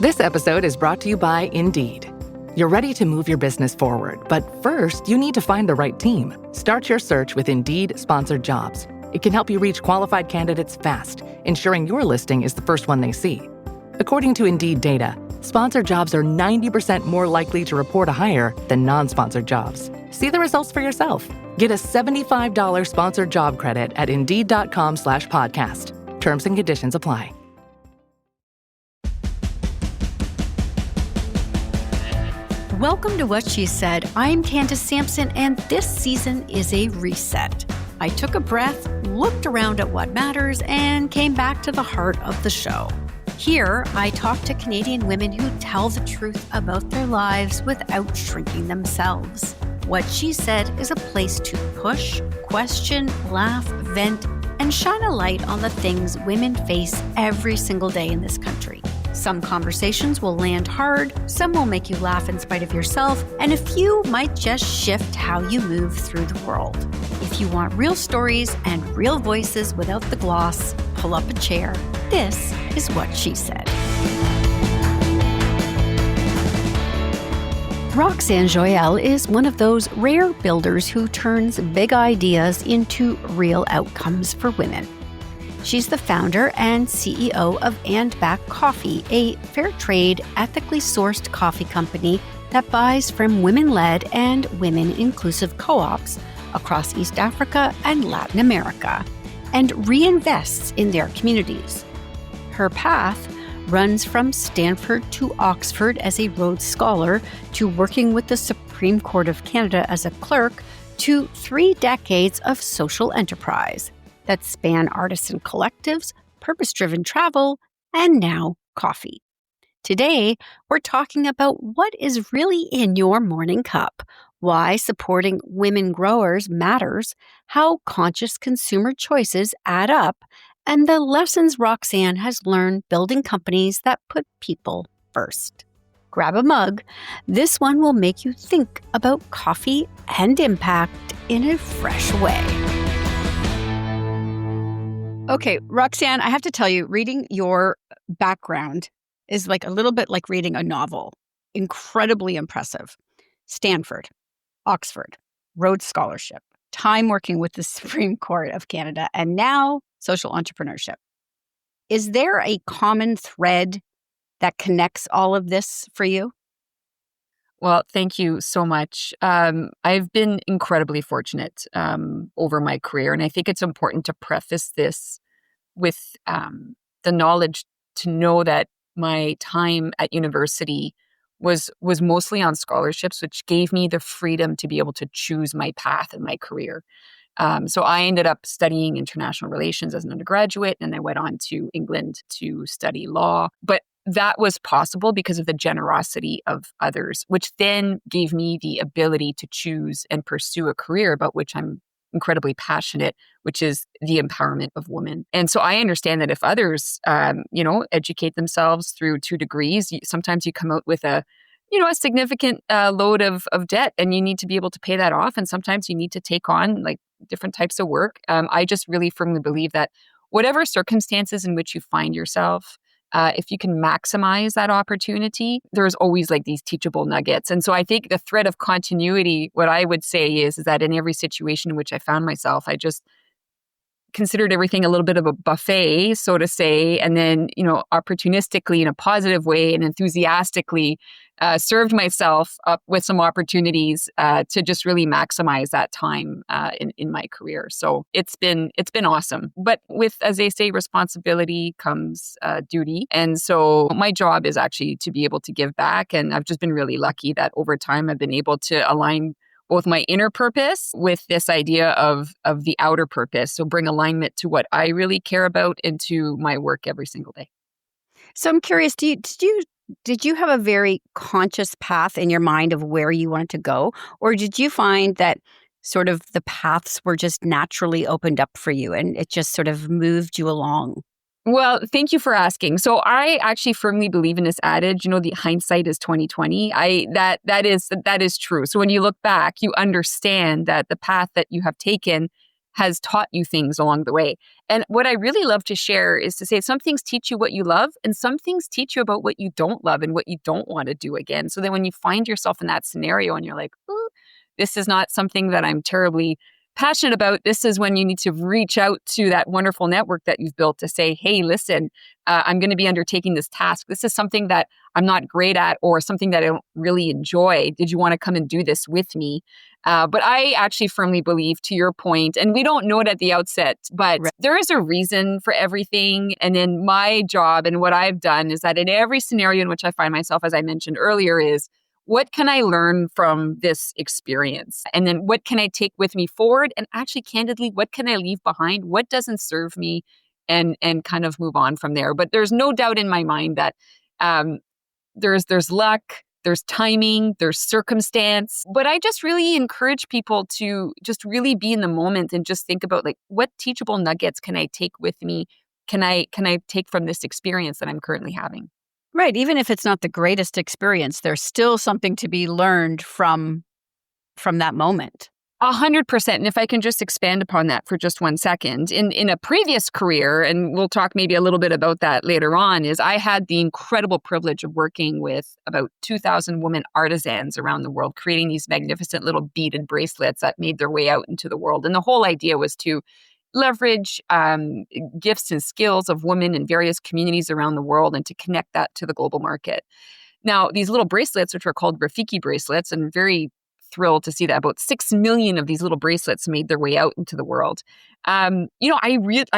This episode is brought to you by Indeed. You're ready to move your business forward, but first, you need to find the right team. Start your search with Indeed-sponsored jobs. It can help you reach qualified candidates fast, ensuring your listing is the first one they see. According to Indeed data, sponsored jobs are 90% more likely to report a hire than non-sponsored jobs. See the results for yourself. Get a $75 sponsored job credit at Indeed.com/podcast. Terms and conditions apply. Welcome to What She Said. I'm Candace Sampson, and this season is a reset. I took a breath, looked around at what matters, and came back to the heart of the show. Here, I talk to Canadian women who tell the truth about their lives without shrinking themselves. What She Said is a place to push, question, laugh, vent, and shine a light on the things women face every single day in this country. Some conversations will land hard, some will make you laugh in spite of yourself, and a few might just shift how you move through the world. If you want real stories and real voices without the gloss, pull up a chair. This is What She Said. Roxanne Joyal is one of those rare builders who turns big ideas into real outcomes for women. She's the founder and CEO of Andback Coffee, a fair trade, ethically sourced coffee company that buys from women-led and women-inclusive co-ops across East Africa and Latin America and reinvests in their communities. Her path runs from Stanford to Oxford as a Rhodes Scholar to working with the Supreme Court of Canada as a clerk to 3 decades of social enterprise that span artisan collectives, purpose-driven travel, and now coffee. Today, we're talking about what is really in your morning cup, why supporting women growers matters, how conscious consumer choices add up, and the lessons Roxanne has learned building companies that put people first. Grab a mug. This one will make you think about coffee and impact in a fresh way. Okay, Roxanne, I have to tell you, reading your background is like a little bit like reading a novel. Incredibly impressive. Stanford, Oxford, Rhodes Scholarship, time working with the Supreme Court of Canada, and now social entrepreneurship. Is there a common thread that connects all of this for you? Well, thank you so much. I've been incredibly fortunate over my career, and I think it's important to preface this with the knowledge to know that my time at university was mostly on scholarships, which gave me the freedom to be able to choose my path in my career. So I ended up studying international relations as an undergraduate, and I went on to England to study law. But that was possible because of the generosity of others, which then gave me the ability to choose and pursue a career about which I'm incredibly passionate, which is the empowerment of women. And so I understand that if others, educate themselves through 2 degrees, sometimes you come out with a significant load of debt, and you need to be able to pay that off. And sometimes you need to take on like different types of work. I just really firmly believe that whatever circumstances in which you find yourself, if you can maximize that opportunity, there's always like these teachable nuggets. And so I think the thread of continuity, what I would say is that in every situation in which I found myself, I just considered everything a little bit of a buffet, so to say, and then, opportunistically in a positive way and enthusiastically served myself up with some opportunities to just really maximize that time in my career. So it's been awesome. But with, as they say, responsibility comes duty. And so my job is actually to be able to give back. And I've just been really lucky that over time I've been able to align both my inner purpose with this idea of the outer purpose. So bring alignment to what I really care about into my work every single day. So I'm curious, did you have a very conscious path in your mind of where you wanted to go? Or did you find that sort of the paths were just naturally opened up for you and it just sort of moved you along? Well, thank you for asking. So I actually firmly believe in this adage, the hindsight is 20/20. That is true. So when you look back, you understand that the path that you have taken has taught you things along the way. And what I really love to share is to say some things teach you what you love and some things teach you about what you don't love and what you don't want to do again. So then when you find yourself in that scenario and you're like, ooh, this is not something that I'm terribly passionate about, this is when you need to reach out to that wonderful network that you've built to say, hey, listen, I'm going to be undertaking this task. This is something that I'm not great at or something that I don't really enjoy. Did you want to come and do this with me? But I actually firmly believe, to your point, and we don't know it at the outset, but Right. there is a reason for everything. And then my job and what I've done is that in every scenario in which I find myself, as I mentioned earlier, is what can I learn from this experience? And then what can I take with me forward? And actually, candidly, what can I leave behind? What doesn't serve me? And kind of move on from there. But there's no doubt in my mind that there's luck, there's timing, there's circumstance. But I just really encourage people to just really be in the moment and just think about like, what teachable nuggets can I take with me? Can I take from this experience that I'm currently having? Right. Even if it's not the greatest experience, there's still something to be learned from that moment. 100%. And if I can just expand upon that for just 1 second, in a previous career, and we'll talk maybe a little bit about that later on, is I had the incredible privilege of working with about 2,000 women artisans around the world, creating these magnificent little beaded bracelets that made their way out into the world. And the whole idea was to leverage gifts and skills of women in various communities around the world and to connect that to the global market. Now, these little bracelets, which are called Rafiki bracelets, and very thrilled to see that about 6 million of these little bracelets made their way out into the world. I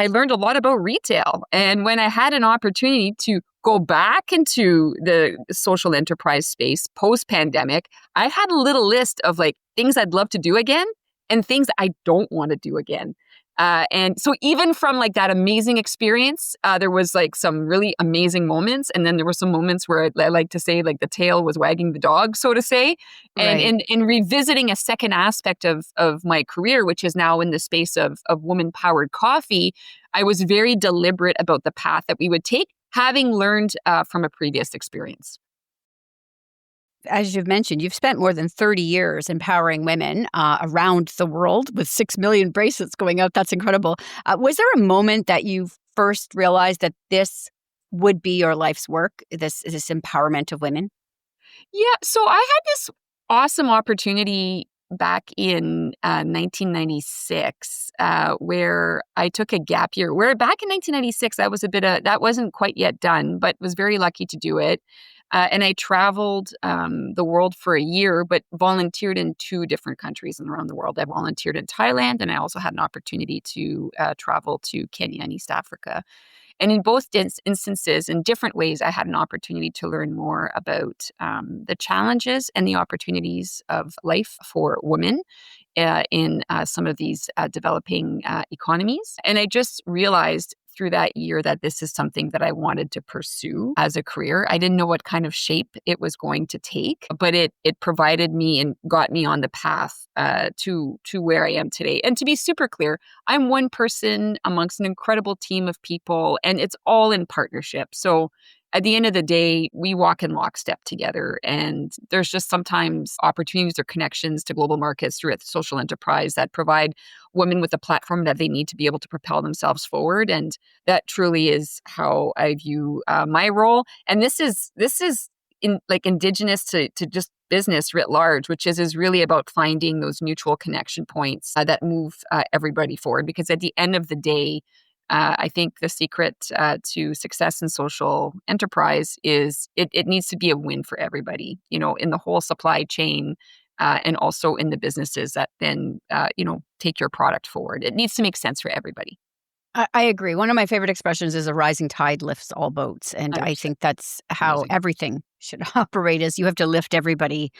learned a lot about retail. And when I had an opportunity to go back into the social enterprise space post-pandemic, I had a little list of like things I'd love to do again and things I don't want to do again. And so even from like that amazing experience, there was like some really amazing moments. And then there were some moments where I like to say like the tail was wagging the dog, so to say. And Right. in revisiting a second aspect of my career, which is now in the space of woman-powered coffee, I was very deliberate about the path that we would take, having learned from a previous experience. As you've mentioned, you've spent more than 30 years empowering women around the world with 6 million bracelets going out. That's incredible. Was there a moment that you first realized that this would be your life's work, this empowerment of women? Yeah, so I had this awesome opportunity back in 1996 where I took a gap year. Where back in 1996, that wasn't quite yet done, but was very lucky to do it. And I traveled the world for a year, but volunteered in 2 different countries around the world. I volunteered in Thailand, and I also had an opportunity to travel to Kenya and East Africa. And in both instances, in different ways, I had an opportunity to learn more about the challenges and the opportunities of life for women in some of these developing economies. And I just realized through that year that this is something that I wanted to pursue as a career. I didn't know what kind of shape it was going to take, but it provided me and got me on the path to where I am today. And to be super clear, I'm one person amongst an incredible team of people, and it's all in partnership. So at the end of the day, we walk in lockstep together. And there's just sometimes opportunities or connections to global markets through a social enterprise that provide women with the platform that they need to be able to propel themselves forward. And that truly is how I view my role. And this is indigenous to just business writ large, which is really about finding those mutual connection points that move everybody forward. Because at the end of the day, I think the secret to success in social enterprise is it needs to be a win for everybody, in the whole supply chain and also in the businesses that then, take your product forward. It needs to make sense for everybody. I agree. One of my favorite expressions is a rising tide lifts all boats. And I 100%. think that's how Amazing. everything should operate is you have to lift everybody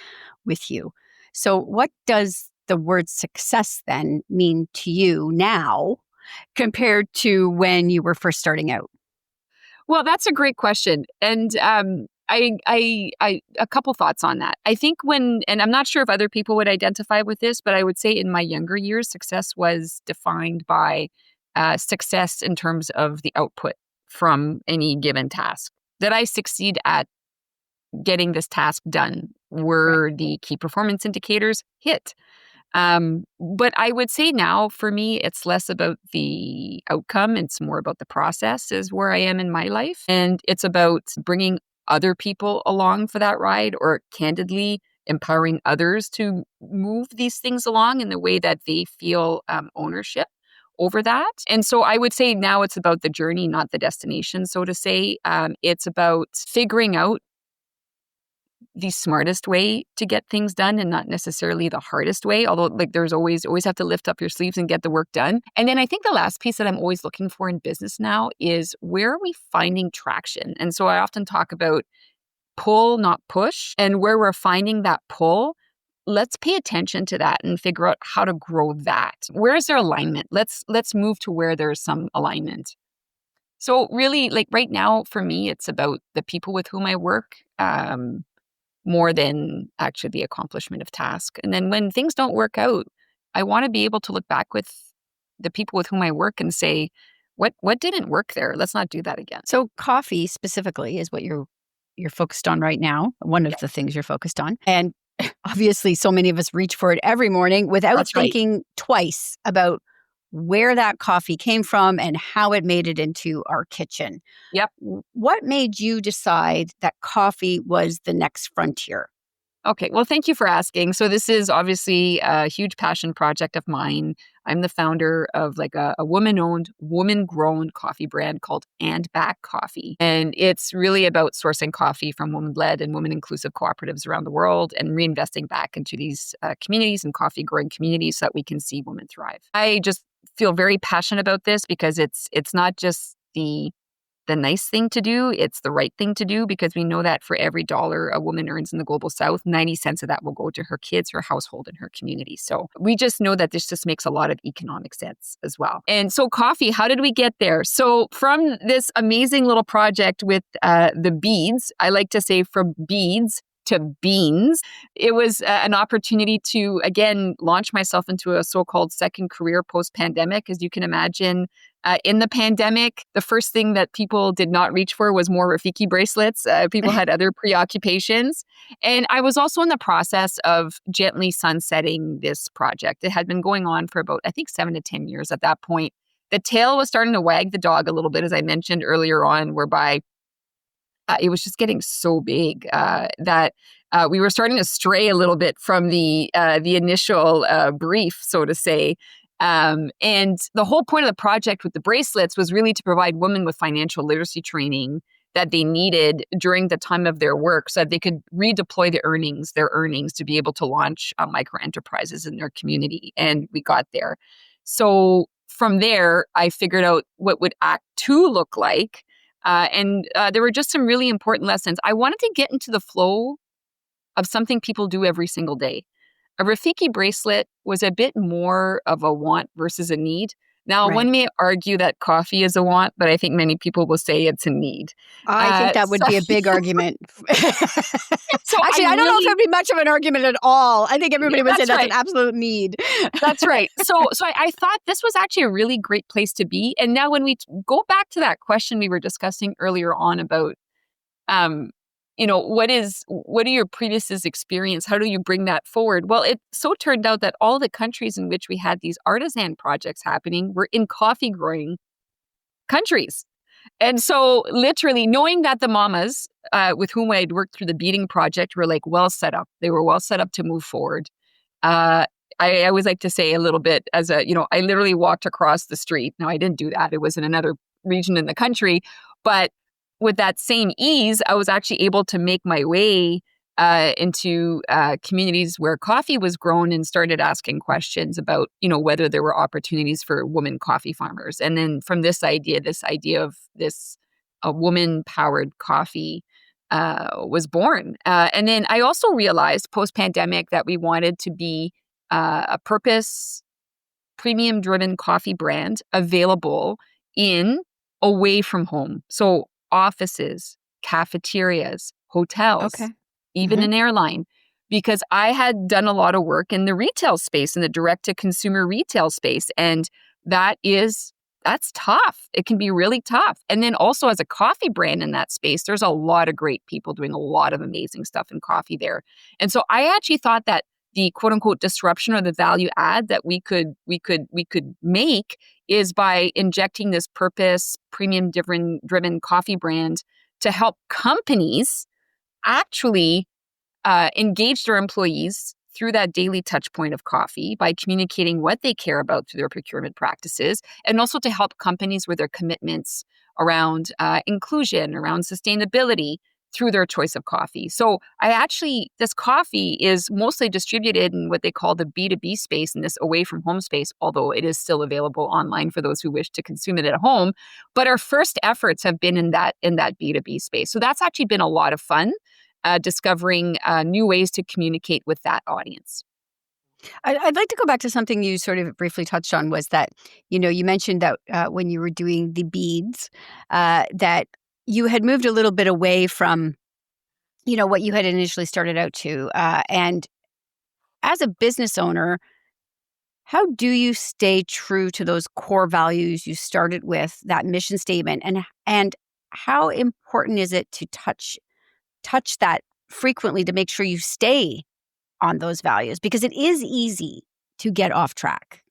with you. So what does the word success then mean to you now compared to when you were first starting out? Well, that's a great question. And I a couple thoughts on that. I think and I'm not sure if other people would identify with this, but I would say in my younger years, success was defined by success in terms of the output from any given task. That I succeed at getting this task done Right. were the key performance indicators hit. But I would say now for me, it's less about the outcome. It's more about the process is where I am in my life. And it's about bringing other people along for that ride, or candidly empowering others to move these things along in the way that they feel ownership over that. And so I would say now it's about the journey, not the destination, so to say. It's about figuring out the smartest way to get things done and not necessarily the hardest way. Although like there's always have to lift up your sleeves and get the work done. And then I think the last piece that I'm always looking for in business now is where are we finding traction? And so I often talk about pull, not push. And where we're finding that pull, let's pay attention to that and figure out how to grow that. Where is there alignment? Let's move to where there's some alignment. So really, like right now for me, it's about the people with whom I work. More than actually the accomplishment of task. And then when things don't work out, I want to be able to look back with the people with whom I work and say, what didn't work there? Let's not do that again. So coffee specifically is what you're focused on right now. One of the things you're focused on. And obviously so many of us reach for it every morning without That's right. thinking twice about where that coffee came from and how it made it into our kitchen. Yep. What made you decide that coffee was the next frontier? Okay. Well, thank you for asking. So this is obviously a huge passion project of mine. I'm the founder of like a woman-owned, woman-grown coffee brand called Andback Coffee. And it's really about sourcing coffee from woman-led and women-inclusive cooperatives around the world and reinvesting back into these communities and coffee-growing communities so that we can see women thrive. I just feel very passionate about this because it's not just the nice thing to do, it's the right thing to do, because we know that for every dollar a woman earns in the global south, 90 cents of that will go to her kids, her household, and her community. So we just know that this just makes a lot of economic sense as well. And so coffee, how did we get there? So from this amazing little project with the beads, I like to say from beads to beans, it was an opportunity to, again, launch myself into a so-called second career post-pandemic. As you can imagine, in the pandemic, the first thing that people did not reach for was more Rafiki bracelets. People had other preoccupations. And I was also in the process of gently sunsetting this project. It had been going on for about, I think, 7 to 10 years at that point. The tail was starting to wag the dog a little bit, as I mentioned earlier on, whereby it was just getting so big that we were starting to stray a little bit from the initial brief, so to say. And the whole point of the project with the bracelets was really to provide women with financial literacy training that they needed during the time of their work so that they could redeploy their earnings to be able to launch micro enterprises in their community. And we got there. So from there, I figured out what would Act 2 look like. And there were just some really important lessons. I wanted to get into the flow of something people do every single day. A Rafiki bracelet was a bit more of a want versus a need. Now, One may argue that coffee is a want, but I think many people will say it's a need. I think that would be a big argument. So actually, I don't know if it would be much of an argument at all. I think everybody would say that's an absolute need. That's right. So I thought this was actually a really great place to be. And now when we go back to that question we were discussing earlier on about, what are your previous experience? How do you bring that forward? Well, it so turned out that all the countries in which we had these artisan projects happening were in coffee growing countries. And so literally knowing that the mamas with whom I had worked through the beading project were like well set up. They were well set up to move forward. I always like to say a little bit as I literally walked across the street. Now, I didn't do that. It was in another region in the country. But with that same ease, I was actually able to make my way into communities where coffee was grown and started asking questions about, whether there were opportunities for women coffee farmers. And then from this idea of this a woman-powered coffee was born. And then I also realized post-pandemic that we wanted to be a purpose, premium-driven coffee brand available away from home. So offices, cafeterias, hotels, even an airline, because I had done a lot of work in the retail space, in the direct-to-consumer retail space. And that's tough. It can be really tough. And then also as a coffee brand in that space, there's a lot of great people doing a lot of amazing stuff in coffee there. And so I actually thought that the quote unquote disruption or the value add that we could make is by injecting this purpose premium driven coffee brand to help companies actually engage their employees through that daily touch point of coffee by communicating what they care about through their procurement practices, and also to help companies with their commitments around inclusion, around sustainability through their choice of coffee. So this coffee is mostly distributed in what they call the B2B space, in this away from home space, although it is still available online for those who wish to consume it at home. But our first efforts have been in that B2B space. So that's actually been a lot of fun, discovering new ways to communicate with that audience. I'd like to go back to something you sort of briefly touched on, was that, you mentioned that when you were doing the beads, that you had moved a little bit away from, what you had initially started out to. And as a business owner, how do you stay true to those core values you started with, that mission statement? And how important is it to touch that frequently to make sure you stay on those values? Because it is easy to get off track.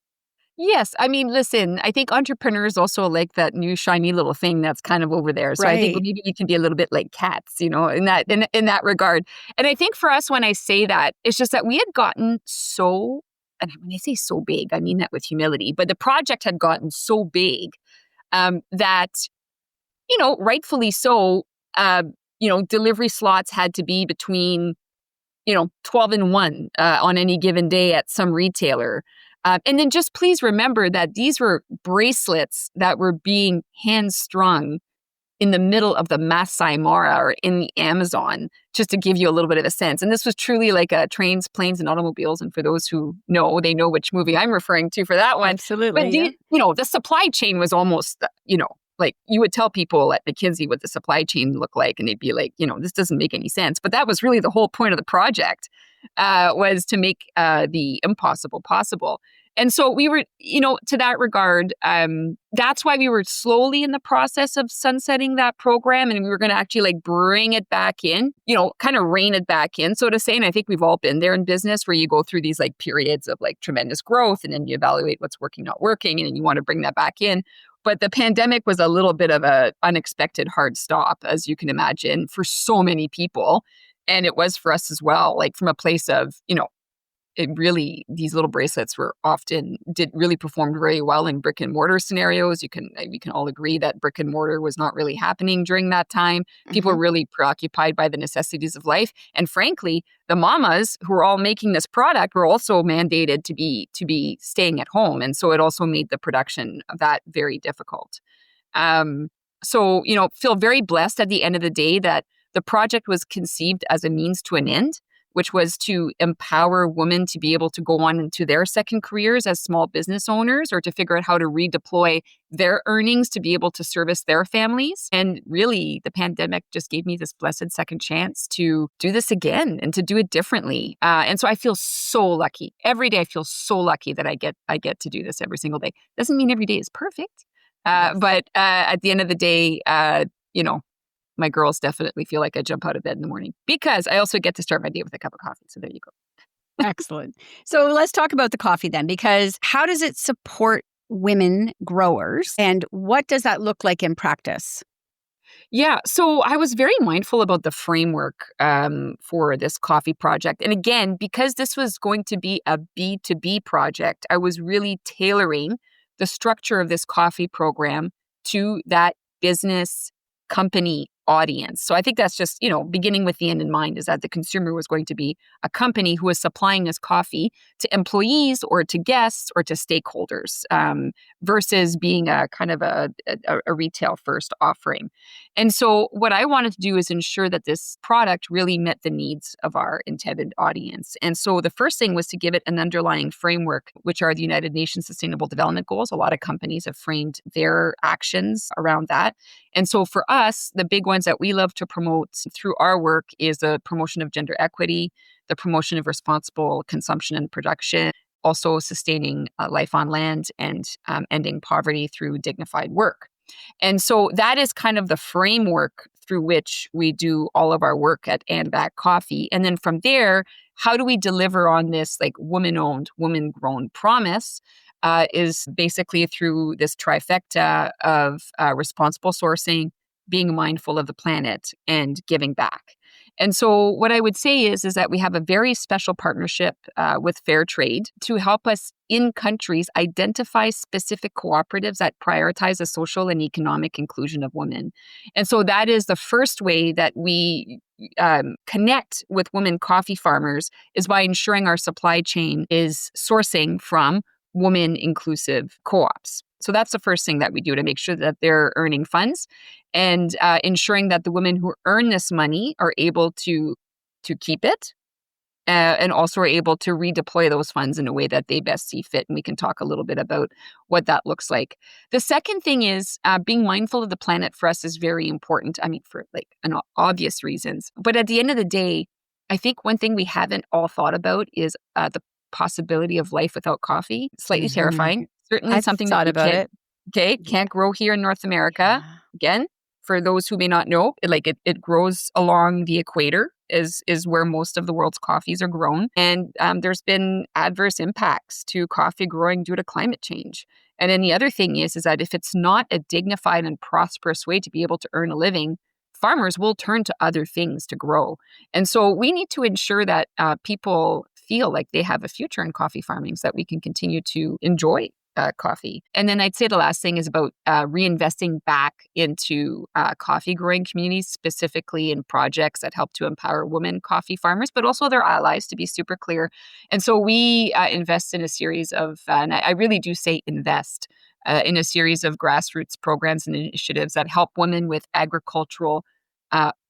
Yes. I mean, listen, I think entrepreneurs also like that new shiny little thing that's kind of over there. So I think Right. maybe you can be a little bit like cats, in that regard. And I think for us, when I say that, it's just that we had gotten so, and when I say so big, I mean that with humility, but the project had gotten so big that, rightfully so, delivery slots had to be between 12 and 1 on any given day at some retailer. And then just please remember that these were bracelets that were being hand strung in the middle of the Masai Mara or in the Amazon, just to give you a little bit of a sense. And this was truly like trains, planes, and automobiles. And for those who know, they know which movie I'm referring to for that one. Absolutely. But the supply chain was almost, like you would tell people at McKinsey what the supply chain looked like, and they'd be like, this doesn't make any sense. But that was really the whole point of the project, was to make the impossible possible. And so we were, to that regard, that's why we were slowly in the process of sunsetting that program. And we were going to actually like bring it back in, kind of rein it back in, so to say. And I think we've all been there in business where you go through these like periods of like tremendous growth, and then you evaluate what's working, not working, and then you want to bring that back in. But the pandemic was a little bit of a unexpected hard stop, as you can imagine, for so many people. And it was for us as well, like from a place of, it really, these little bracelets did really performed very well in brick and mortar scenarios. We can all agree that brick and mortar was not really happening during that time. People were really preoccupied by the necessities of life. And frankly, the mamas who were all making this product were also mandated to be staying at home. And so it also made the production of that very difficult. So, feel very blessed at the end of the day that the project was conceived as a means to an end, which was to empower women to be able to go on into their second careers as small business owners, or to figure out how to redeploy their earnings to be able to service their families. And really, the pandemic just gave me this blessed second chance to do this again and to do it differently. And so I feel so lucky. Every day I feel so lucky that I get to do this every single day. Doesn't mean every day is perfect. But at the end of the day, my girls definitely feel like I jump out of bed in the morning, because I also get to start my day with a cup of coffee. So there you go. Excellent. So let's talk about the coffee then, because how does it support women growers, and what does that look like in practice? Yeah, so I was very mindful about the framework for this coffee project. And again, because this was going to be a B2B project, I was really tailoring the structure of this coffee program to that business company audience. So I think that's just, beginning with the end in mind, is that the consumer was going to be a company who was supplying this coffee to employees or to guests or to stakeholders, versus being a kind of a retail first offering. And so what I wanted to do is ensure that this product really met the needs of our intended audience. And so the first thing was to give it an underlying framework, which are the United Nations Sustainable Development Goals. A lot of companies have framed their actions around that. And so for us, the big ones that we love to promote through our work is the promotion of gender equity, the promotion of responsible consumption and production, also sustaining life on land, and ending poverty through dignified work. And so that is kind of the framework through which we do all of our work at Andback Coffee. And then from there, how do we deliver on this like woman-owned, woman-grown promise is basically through this trifecta of responsible sourcing, being mindful of the planet, and giving back. And so what I would say is that we have a very special partnership with Fair Trade to help us in countries identify specific cooperatives that prioritize the social and economic inclusion of women. And so that is the first way that we connect with women coffee farmers is by ensuring our supply chain is sourcing from woman-inclusive co-ops. So that's the first thing that we do to make sure that they're earning funds and ensuring that the women who earn this money are able to keep it and also are able to redeploy those funds in a way that they best see fit. And we can talk a little bit about what that looks like. The second thing is being mindful of the planet for us is very important. I mean, for like obvious reasons. But at the end of the day, I think one thing we haven't all thought about is the possibility of life without coffee. Slightly terrifying. Certainly I've something thought that about it. Can't grow here in North America. Yeah. Again, for those who may not know, it grows along the equator is where most of the world's coffees are grown. And there's been adverse impacts to coffee growing due to climate change. And then the other thing is that if it's not a dignified and prosperous way to be able to earn a living, farmers will turn to other things to grow. And so we need to ensure that people feel like they have a future in coffee farming so that we can continue to enjoy coffee. And then I'd say the last thing is about reinvesting back into coffee growing communities, specifically in projects that help to empower women coffee farmers, but also their allies, to be super clear. And so we invest in a series of, and I really do say invest, in a series of grassroots programs and initiatives that help women with agricultural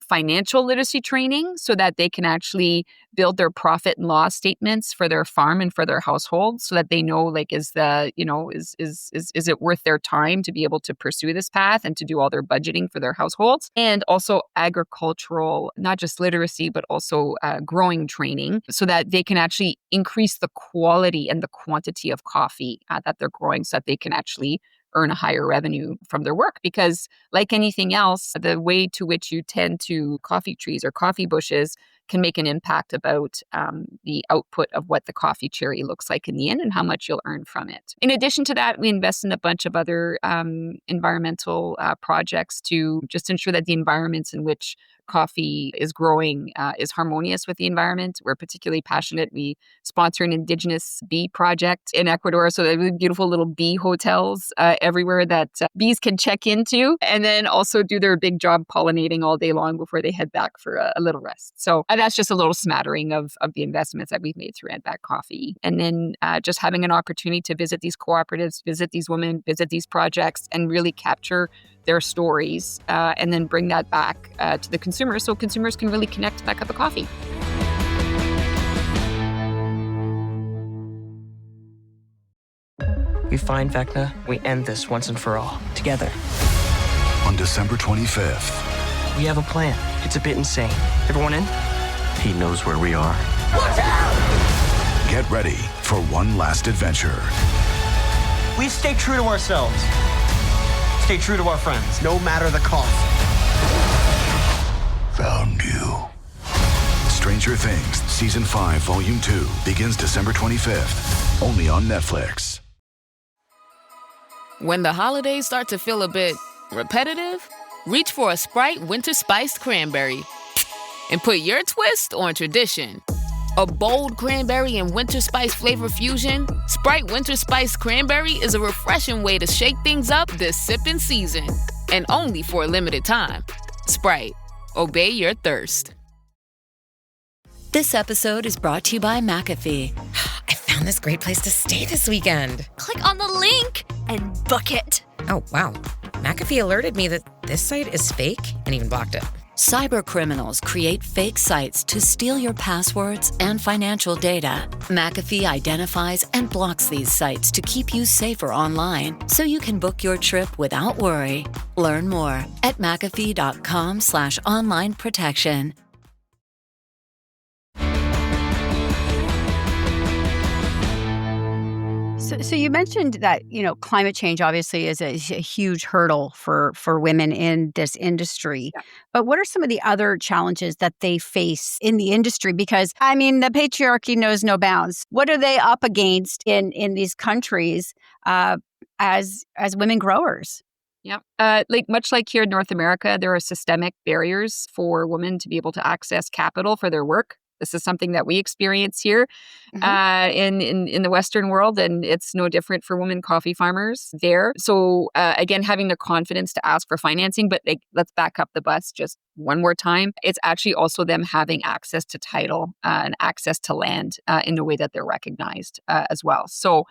financial literacy training so that they can actually build their profit and loss statements for their farm and for their household so that they know, like, is it worth their time to be able to pursue this path and to do all their budgeting for their households. And also agricultural, not just literacy, but also growing training so that they can actually increase the quality and the quantity of coffee that they're growing so that they can actually earn a higher revenue from their work. Because like anything else, the way to which you tend to coffee trees or coffee bushes can make an impact about the output of what the coffee cherry looks like in the end and how much you'll earn from it. In addition to that, we invest in a bunch of other environmental projects to just ensure that the environments in which coffee is growing is harmonious with the environment. We're particularly passionate. We sponsor an indigenous bee project in Ecuador. So there are beautiful little bee hotels everywhere that bees can check into and then also do their big job pollinating all day long before they head back for a little rest. So that's just a little smattering of the investments that we've made through Andback Coffee. And then just having an opportunity to visit these cooperatives, visit these women, visit these projects, and really capture their stories and then bring that back to the consumers so consumers can really connect to that cup of coffee. We find Vecna, we end this once and for all, together. On December 25th. We have a plan. It's a bit insane. Everyone in? He knows where we are. Watch out! Get ready for one last adventure. We stay true to ourselves. Stay true to our friends, no matter the cost. Found you. Stranger Things, Season 5, Volume 2 begins December 25th, only on Netflix. When the holidays start to feel a bit repetitive, reach for a Sprite Winter Spiced Cranberry and put your twist on tradition. A bold cranberry and winter spice flavor fusion, Sprite Winter Spiced Cranberry is a refreshing way to shake things up this sipping season. And only for a limited time. Sprite, obey your thirst. This episode is brought to you by McAfee. I found this great place to stay this weekend. Click on the link and book it. Oh, wow. McAfee alerted me that this site is fake and even blocked it. Cybercriminals create fake sites to steal your passwords and financial data. McAfee identifies and blocks these sites to keep you safer online so you can book your trip without worry. Learn more at McAfee.com/online protection. So you mentioned that, climate change obviously is a huge hurdle for women in this industry. Yeah. But what are some of the other challenges that they face in the industry? Because, I mean, the patriarchy knows no bounds. What are they up against in these countries as women growers? Yeah. Much like here in North America, there are systemic barriers for women to be able to access capital for their work. This is something that we experience here in the Western world, and it's no different for women coffee farmers there. So again, having the confidence to ask for financing, but let's back up the bus just one more time. It's actually also them having access to title and access to land in the way that they're recognized as well. So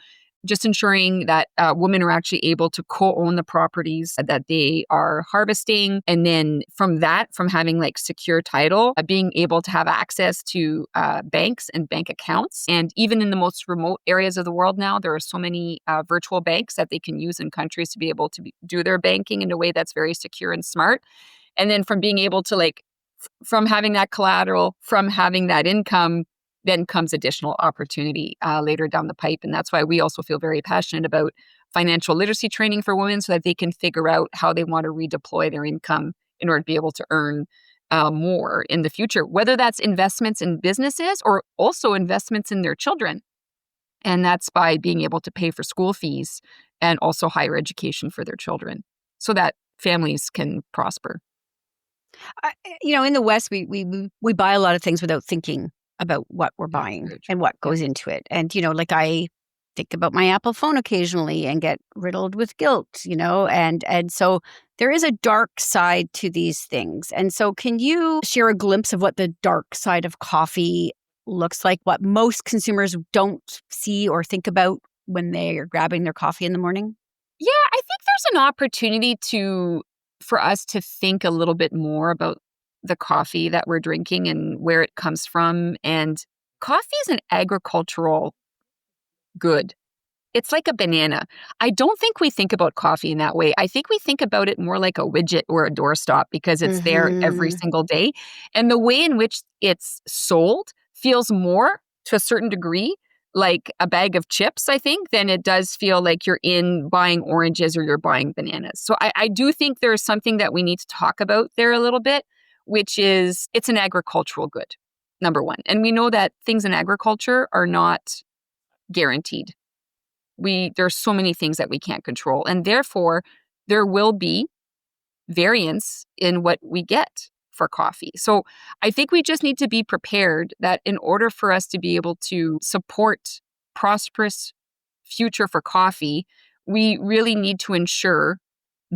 just ensuring that women are actually able to co-own the properties that they are harvesting. And then from having like secure title, being able to have access to banks and bank accounts. And even in the most remote areas of the world now, there are so many virtual banks that they can use in countries to be able to do their banking in a way that's very secure and smart. And then from being able to from having that collateral, from having that income, then comes additional opportunity later down the pipe. And that's why we also feel very passionate about financial literacy training for women so that they can figure out how they want to redeploy their income in order to be able to earn more in the future, whether that's investments in businesses or also investments in their children. And that's by being able to pay for school fees and also higher education for their children so that families can prosper. In the West, we buy a lot of things without thinking about what we're buying and what goes into it. And, I think about my Apple phone occasionally and get riddled with guilt, and so there is a dark side to these things. And so can you share a glimpse of what the dark side of coffee looks like, what most consumers don't see or think about when they are grabbing their coffee in the morning? Yeah, I think there's an opportunity for us to think a little bit more about the coffee that we're drinking and where it comes from. And coffee is an agricultural good. It's like a banana. I don't think we think about coffee in that way. I think we think about it more like a widget or a doorstop because it's there every single day. And the way in which it's sold feels more, to a certain degree, like a bag of chips, I think, than it does feel like you're in buying oranges or you're buying bananas. So I do think there's something that we need to talk about there a little bit, which is it's an agricultural good, number one. And we know that things in agriculture are not guaranteed. There's so many things that we can't control. And therefore, there will be variance in what we get for coffee. So I think we just need to be prepared that in order for us to be able to support prosperous future for coffee, we really need to ensure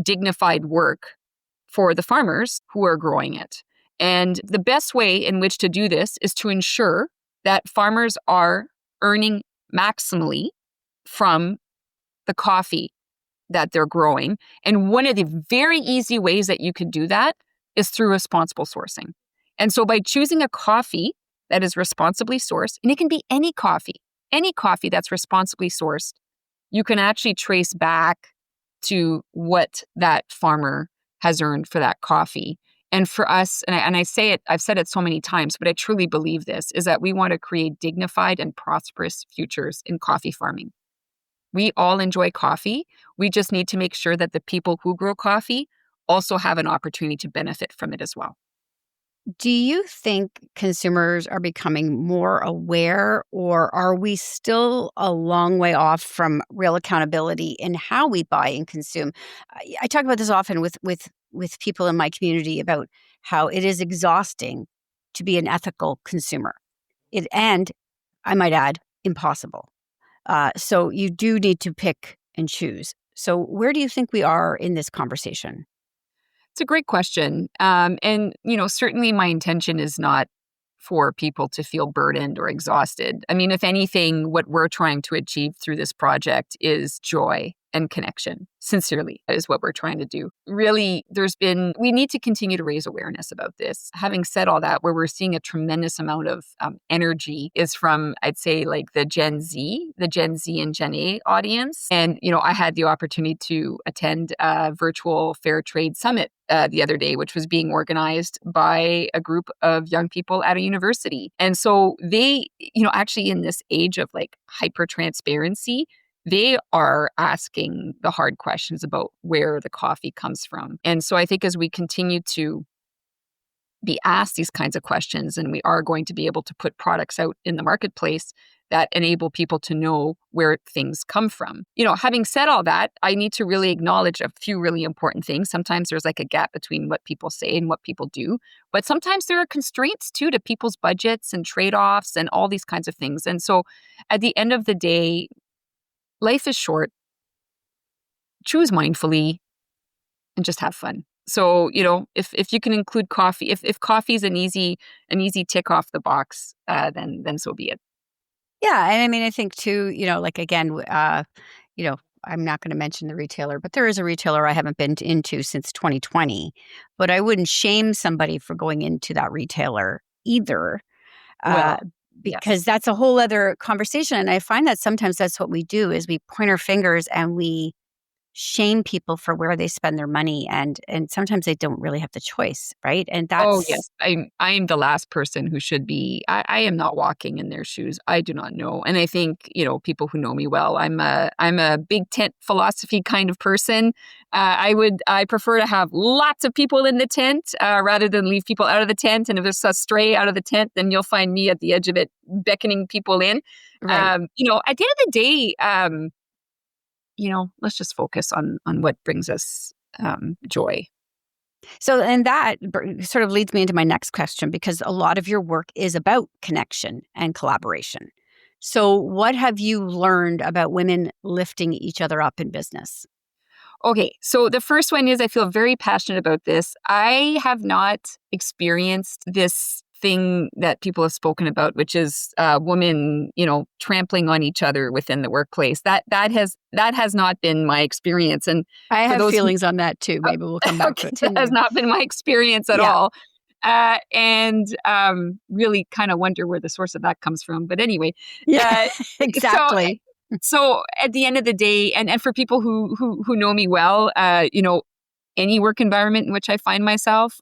dignified work for the farmers who are growing it. And the best way in which to do this is to ensure that farmers are earning maximally from the coffee that they're growing. And one of the very easy ways that you can do that is through responsible sourcing. And so by choosing a coffee that is responsibly sourced, and it can be any coffee that's responsibly sourced, you can actually trace back to what that farmer has earned for that coffee. And for us, and I say it, I've said it so many times, but I truly believe this, is that we want to create dignified and prosperous futures in coffee farming. We all enjoy coffee. We just need to make sure that the people who grow coffee also have an opportunity to benefit from it as well. Do you think consumers are becoming more aware, or are we still a long way off from real accountability in how we buy and consume? I talk about this often with people in my community about how it is exhausting to be an ethical consumer. And I might add, impossible. So you do need to pick and choose. So where do you think we are in this conversation? It's a great question. And, certainly my intention is not for people to feel burdened or exhausted. I mean, if anything, what we're trying to achieve through this project is joy and connection. Sincerely, is what we're trying to do. Really, we need to continue to raise awareness about this. Having said all that, where we're seeing a tremendous amount of energy is from, I'd say, like the Gen Z and Gen A audience. And, I had the opportunity to attend a virtual fair trade summit the other day, which was being organized by a group of young people at a university. And so they, actually in this age of like hyper transparency, they are asking the hard questions about where the coffee comes from. And so I think as we continue to be asked these kinds of questions, and we are going to be able to put products out in the marketplace that enable people to know where things come from. Having said all that, I need to really acknowledge a few really important things. Sometimes there's like a gap between what people say and what people do, but sometimes there are constraints too to people's budgets and trade-offs and all these kinds of things. And so at the end of the day, life is short. Choose mindfully and just have fun. So, if you can include coffee, if coffee is an easy tick off the box, then so be it. Yeah. And I mean, I think too, again, I'm not going to mention the retailer, but there is a retailer I haven't been into since 2020, but I wouldn't shame somebody for going into that retailer either. Because that's a whole other conversation. And I find that sometimes that's what we do is we point our fingers and we shame people for where they spend their money, and sometimes they don't really have the choice, right? And that's Oh yes, I am the last person who should be. I am not walking in their shoes. I do not know, and I think people who know me well. I'm a big tent philosophy kind of person. I prefer to have lots of people in the tent rather than leave people out of the tent. And if there's a stray out of the tent, then you'll find me at the edge of it beckoning people in. Right. At the end of the day. Let's just focus on what brings us joy. So, and that sort of leads me into my next question, because a lot of your work is about connection and collaboration. So what have you learned about women lifting each other up in business? Okay, so the first one is I feel very passionate about this. I have not experienced this thing that people have spoken about, which is women, trampling on each other within the workplace. That has not been my experience, and I have feelings on that too. Maybe we'll come back to it. That has not been my experience at all, and really kind of wonder where the source of that comes from. But anyway, exactly. So at the end of the day, and for people who know me well, any work environment in which I find myself.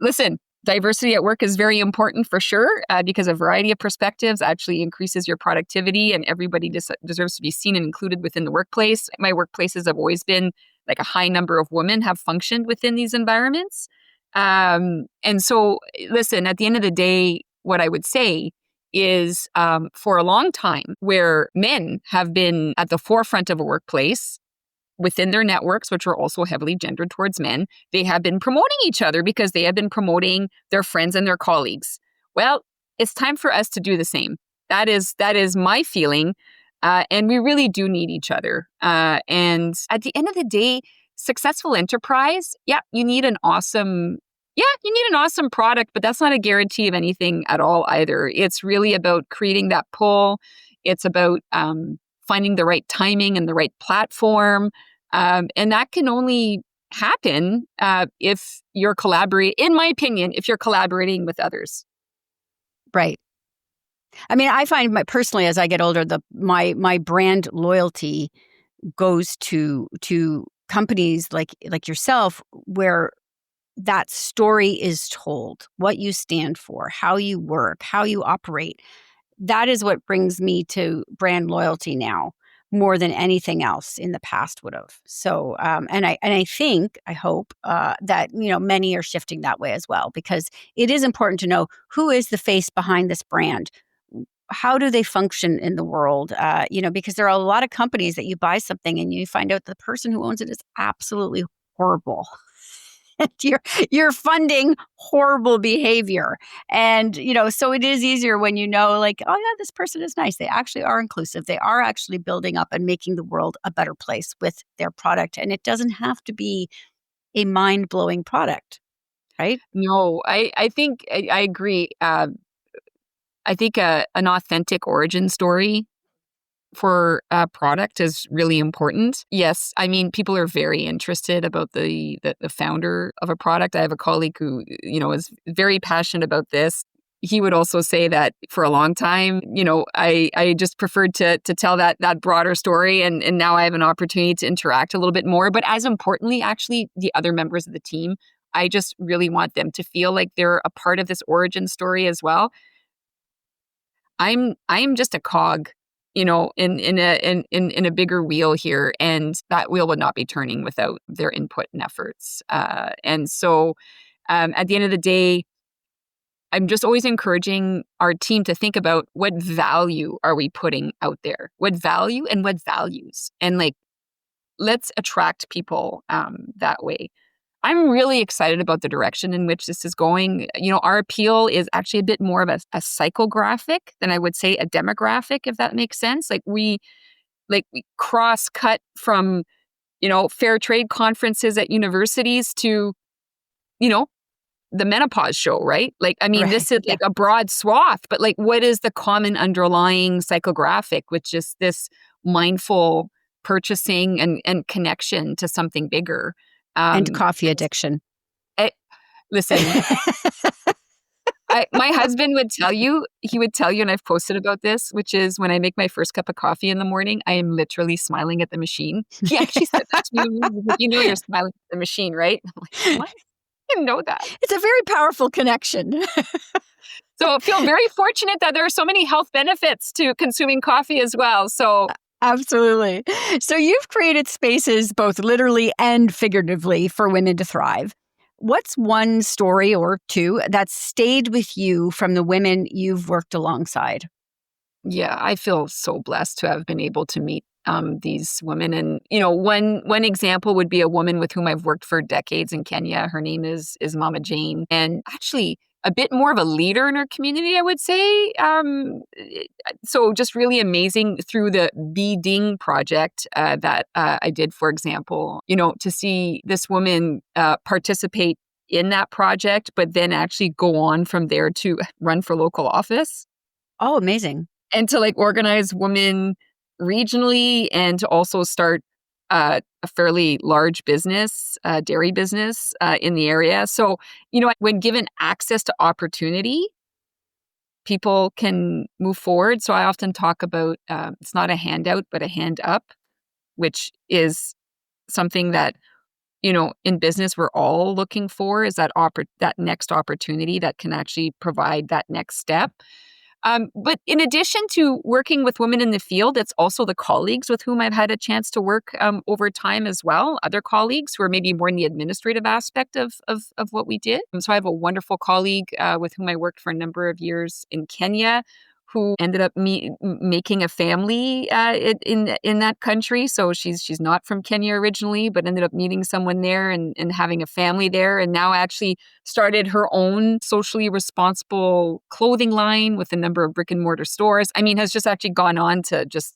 Listen, diversity at work is very important for sure, because a variety of perspectives actually increases your productivity, and everybody deserves to be seen and included within the workplace. My workplaces have always been like a high number of women have functioned within these environments. And so, listen, at the end of the day, what I would say is for a long time where men have been at the forefront of a workplace, within their networks, which are also heavily gendered towards men, they have been promoting each other because they have been promoting their friends and their colleagues. Well, it's time for us to do the same. That is my feeling. And we really do need each other. And at the end of the day, successful enterprise, you need an awesome product, but that's not a guarantee of anything at all either. It's really about creating that pull. It's about finding the right timing and the right platform. And that can only happen if you're in my opinion, if you're collaborating with others. Right. I mean, I find personally, as I get older, my brand loyalty goes to companies like yourself, where that story is told, what you stand for, how you work, how you operate. That is what brings me to brand loyalty now, more than anything else in the past would have. So, and I hope that many are shifting that way as well, because it is important to know who is the face behind this brand. How do they function in the world? Because there are a lot of companies that you buy something and you find out the person who owns it is absolutely horrible. You're funding horrible behavior. And, so it is easier when this person is nice. They actually are inclusive. They are actually building up and making the world a better place with their product. And it doesn't have to be a mind-blowing product, right? No, I think I agree. I think an authentic origin story for a product is really important. Yes, I mean, people are very interested about the founder of a product. I have a colleague who, is very passionate about this. He would also say that for a long time, I just preferred to tell that broader story, and now I have an opportunity to interact a little bit more. But as importantly, actually, the other members of the team, I just really want them to feel like they're a part of this origin story as well. I'm just a cog in a bigger wheel here, and that wheel would not be turning without their input and efforts. And so, at the end of the day, I'm just always encouraging our team to think about what value are we putting out there, what value and what values, and like let's attract people that way. I'm really excited about the direction in which this is going. Our appeal is actually a bit more of a psychographic than I would say a demographic, if that makes sense. We cross cut from, fair trade conferences at universities to, the menopause show, right? This is like a broad swath, but what is the common underlying psychographic with just this mindful purchasing and connection to something bigger? And coffee addiction. Listen, my husband would tell you, and I've posted about this, which is when I make my first cup of coffee in the morning, I am literally smiling at the machine. He actually said that to me. You're smiling at the machine, right? I'm like, what? I didn't know that. It's a very powerful connection. So I feel very fortunate that there are so many health benefits to consuming coffee as well. So absolutely. So you've created spaces both literally and figuratively for women to thrive. What's one story or two that stayed with you from the women you've worked alongside? Yeah, I feel so blessed to have been able to meet these women. And, one example would be a woman with whom I've worked for decades in Kenya. Her name is Mama Jane. And actually, a bit more of a leader in her community, I would say. So just really amazing through the Be Ding project that I did, for example, to see this woman participate in that project, but then actually go on from there to run for local office. Oh, amazing. And to organize women regionally, and to also start a fairly large business, dairy business in the area. So, when given access to opportunity, people can move forward. So I often talk about it's not a handout, but a hand up, which is something that, in business we're all looking for, is that next opportunity that can actually provide that next step. But in addition to working with women in the field, it's also the colleagues with whom I've had a chance to work over time as well. Other colleagues who are maybe more in the administrative aspect of what we did. And so I have a wonderful colleague with whom I worked for a number of years in Kenya, who ended up making a family in that country. So she's not from Kenya originally, but ended up meeting someone there and having a family there, and now actually started her own socially responsible clothing line with a number of brick and mortar stores. Has just actually gone on to just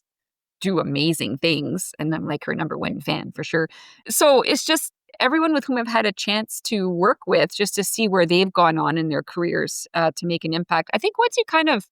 do amazing things. And I'm her number one fan for sure. So it's just everyone with whom I've had a chance to work with, just to see where they've gone on in their careers to make an impact. I think once you kind of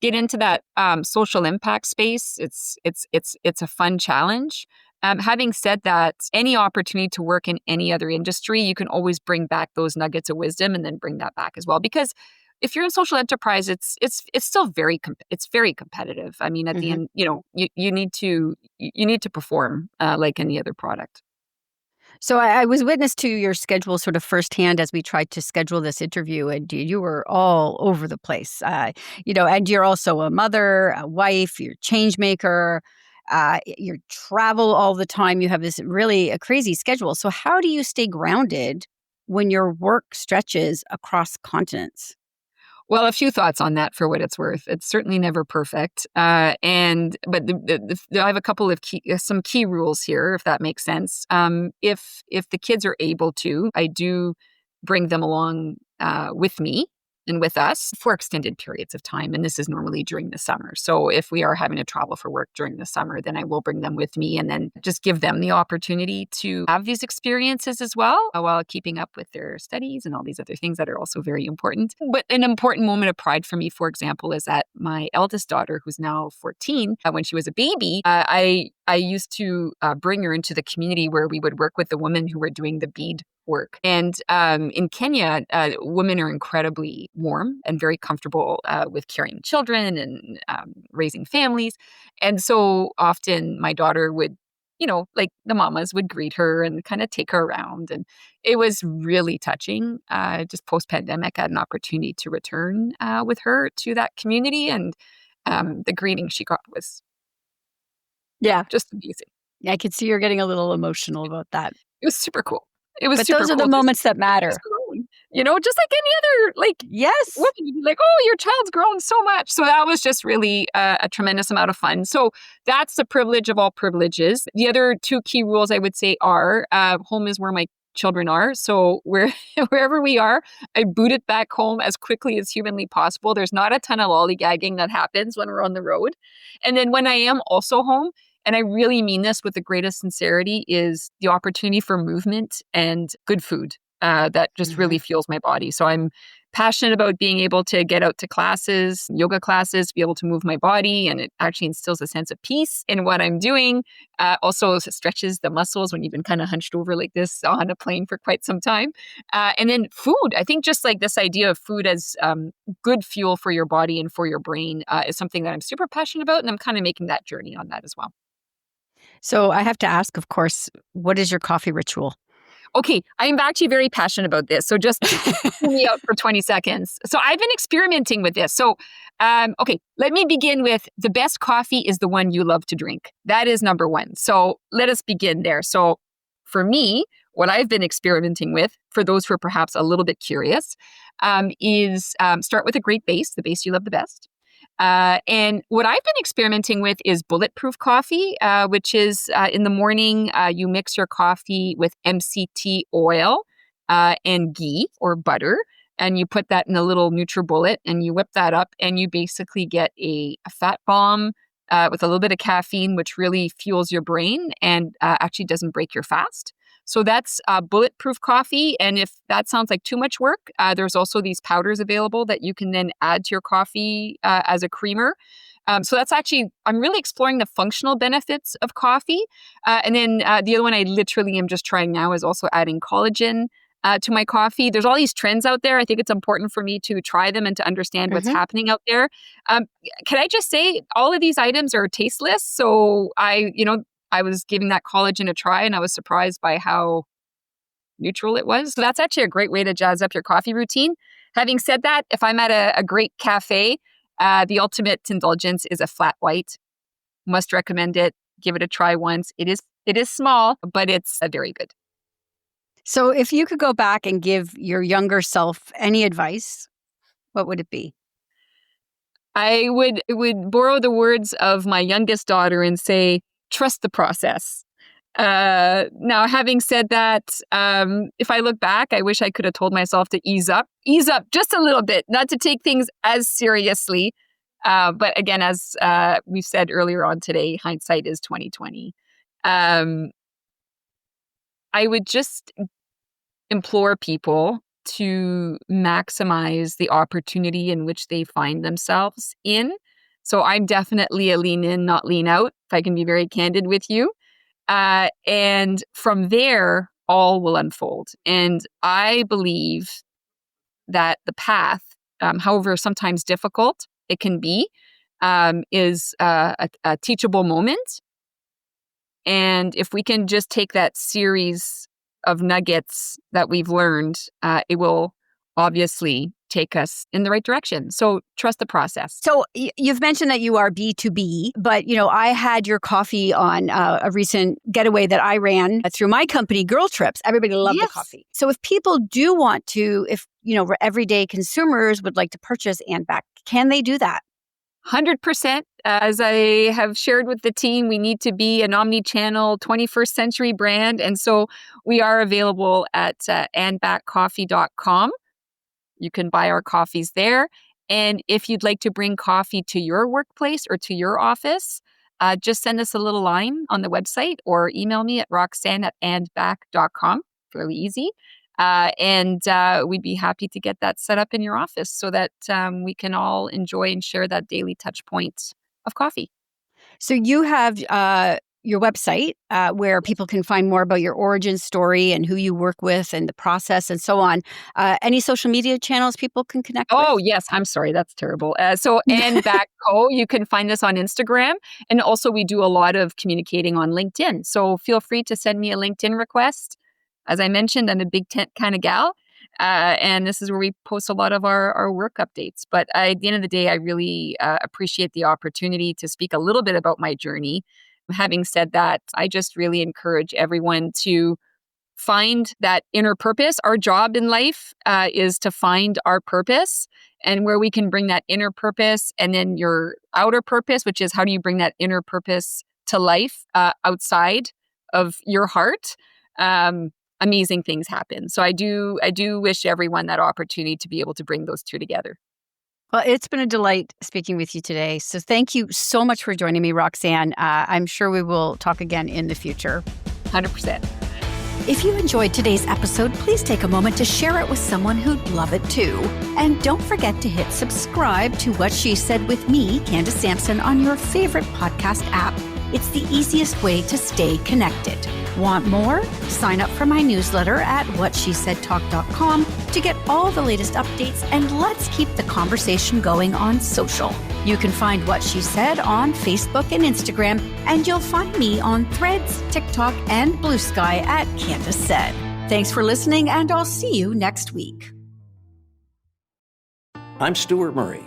get into that social impact space, it's a fun challenge. Having said that, any opportunity to work in any other industry, you can always bring back those nuggets of wisdom and then bring that back as well. Because if you're in social enterprise, it's still very competitive. At the end, you need to perform like any other product. So I was witness to your schedule sort of firsthand as we tried to schedule this interview, and you were all over the place. And you're also a mother, a wife, you're a change maker, you travel all the time. You have this really a crazy schedule. So how do you stay grounded when your work stretches across continents? Well, a few thoughts on that for what it's worth. It's certainly never perfect. But I have a couple of some key rules here, if that makes sense. If the kids are able to, I do bring them along with me and with us for extended periods of time. And this is normally during the summer. So if we are having to travel for work during the summer, then I will bring them with me and then just give them the opportunity to have these experiences as well, while keeping up with their studies and all these other things that are also very important. But an important moment of pride for me, for example, is that my eldest daughter, who's now 14, when she was a baby, I used to bring her into the community where we would work with the women who were doing the bead work. And in Kenya, women are incredibly warm and very comfortable with carrying children and raising families. And so often my daughter would, the mamas would greet her and kind of take her around. And it was really touching. Just post-pandemic, I had an opportunity to return with her to that community. And the greeting she got was Yeah. Just amazing. I could see you're getting a little emotional about that. It was super cool. It was But super those are cool. the moments that matter. Just grown, just like any other, Yes. woman, you'd be like, oh, your child's grown so much. So that was just really a tremendous amount of fun. So that's the privilege of all privileges. The other two key rules I would say are home is where my children are. So wherever we are, I boot it back home as quickly as humanly possible. There's not a ton of lollygagging that happens when we're on the road. And then when I am also home, and I really mean this with the greatest sincerity, is the opportunity for movement and good food that just really fuels my body. So I'm passionate about being able to get out to classes, yoga classes, be able to move my body, and it actually instills a sense of peace in what I'm doing. Also stretches the muscles when you've been kind of hunched over like this on a plane for quite some time. And then food, I think just like this idea of food as good fuel for your body and for your brain is something that I'm super passionate about, and I'm kind of making that journey on that as well. So I have to ask, of course, what is your coffee ritual? Okay, I'm actually very passionate about this. So just hear me out for 20 seconds. So I've been experimenting with this. So, okay, let me begin with the best coffee is the one you love to drink. That is number one. So let us begin there. So for me, what I've been experimenting with, for those who are perhaps a little bit curious, is start with a great base, the base you love the best. And what I've been experimenting with is bulletproof coffee, which is in the morning, you mix your coffee with MCT oil and ghee or butter, and you put that in a little NutriBullet and you whip that up, and you basically get a fat bomb with a little bit of caffeine, which really fuels your brain and actually doesn't break your fast. So that's bulletproof coffee. And if that sounds like too much work, there's also these powders available that you can then add to your coffee as a creamer. So that's actually, I'm really exploring the functional benefits of coffee. And then the other one I literally am just trying now is also adding collagen to my coffee. There's all these trends out there. I think it's important for me to try them and to understand what's happening out there. Can I just say all of these items are tasteless? So I was giving that collagen a try, and I was surprised by how neutral it was. So that's actually a great way to jazz up your coffee routine. Having said that, if I'm at a great cafe, the ultimate indulgence is a flat white. Must recommend it. Give it a try once. It is small, but it's very good. So if you could go back and give your younger self any advice, what would it be? I would borrow the words of my youngest daughter and say, trust the process. Now, having said that, if I look back, I wish I could have told myself to ease up just a little bit, not to take things as seriously. But again, as we've said earlier on today, hindsight is 20/20. I would just implore people to maximize the opportunity in which they find themselves in. So I'm definitely a lean in, not lean out, if I can be very candid with you. And from there, all will unfold. And I believe that the path, however sometimes difficult it can be, is a teachable moment. And if we can just take that series of nuggets that we've learned, it will obviously take us in the right direction. So trust the process. So you've mentioned that you are B2B, but I had your coffee on a recent getaway that I ran through my company, Girl Trips. Everybody loved the coffee. So if people do want to, if everyday consumers would like to purchase Andback, can they do that? 100%. As I have shared with the team, we need to be an omni-channel 21st century brand. And so we are available at andbackcoffee.com. You can buy our coffees there. And if you'd like to bring coffee to your workplace or to your office, just send us a little line on the website or email me at roxanne@andback.com. Fairly easy. And we'd be happy to get that set up in your office so that we can all enjoy and share that daily touch point of coffee. So you have your website where people can find more about your origin story and who you work with and the process and so on. Any social media channels people can connect with? Oh, yes. I'm sorry. That's terrible. So Andback Co., you can find us on Instagram. And also we do a lot of communicating on LinkedIn. So feel free to send me a LinkedIn request. As I mentioned, I'm a big tent kind of gal. And this is where we post a lot of our work updates. But at the end of the day, I really appreciate the opportunity to speak a little bit about my journey. Having said that, I just really encourage everyone to find that inner purpose. Our job in life is to find our purpose, and where we can bring that inner purpose and then your outer purpose, which is how do you bring that inner purpose to life outside of your heart, amazing things happen. So I do wish everyone that opportunity to be able to bring those two together. Well, it's been a delight speaking with you today. So thank you so much for joining me, Roxanne. I'm sure we will talk again in the future. 100%. If you enjoyed today's episode, please take a moment to share it with someone who'd love it too. And don't forget to hit subscribe to What She Said with me, Candace Sampson, on your favorite podcast app. It's the easiest way to stay connected. Want more? Sign up for my newsletter at whatshesaidtalk.com to get all the latest updates, and let's keep the conversation going on social. You can find What She Said on Facebook and Instagram, and you'll find me on Threads, TikTok, and Blue Sky at Candace Said. Thanks for listening, and I'll see you next week. I'm Stuart Murray,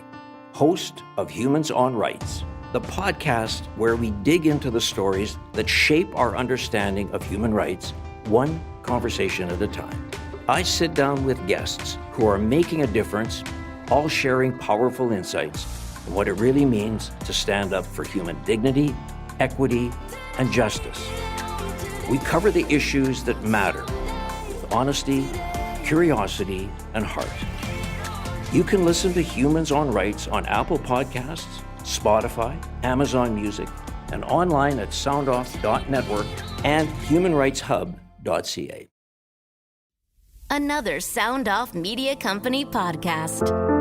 host of Humans on Rights, the podcast where we dig into the stories that shape our understanding of human rights, one conversation at a time. I sit down with guests who are making a difference, all sharing powerful insights on what it really means to stand up for human dignity, equity, and justice. We cover the issues that matter with honesty, curiosity, and heart. You can listen to Humans on Rights on Apple Podcasts, Spotify, Amazon Music, and online at soundoff.network and humanrightshub.ca. Another Sound Off Media Company podcast.